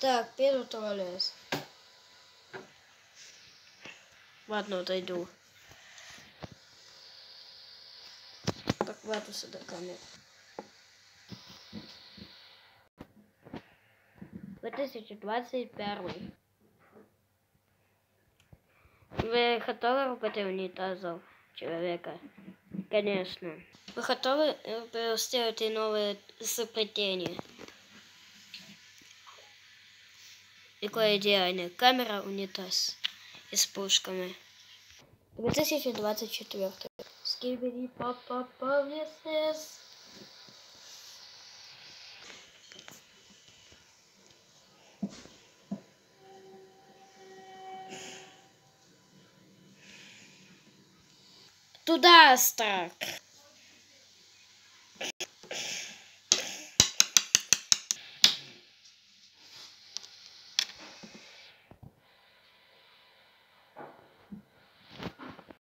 Так, первый туалет. Ладно, отойду. Так, ладно, сюда камеру. 2021. Вы готовы робити унитазов человека? Конечно. Вы готовы сделать новое изобретение? Какое идеальное? Камера, унитаз и с пушками. 2024. Скибиди папа весес. Туда, Старк.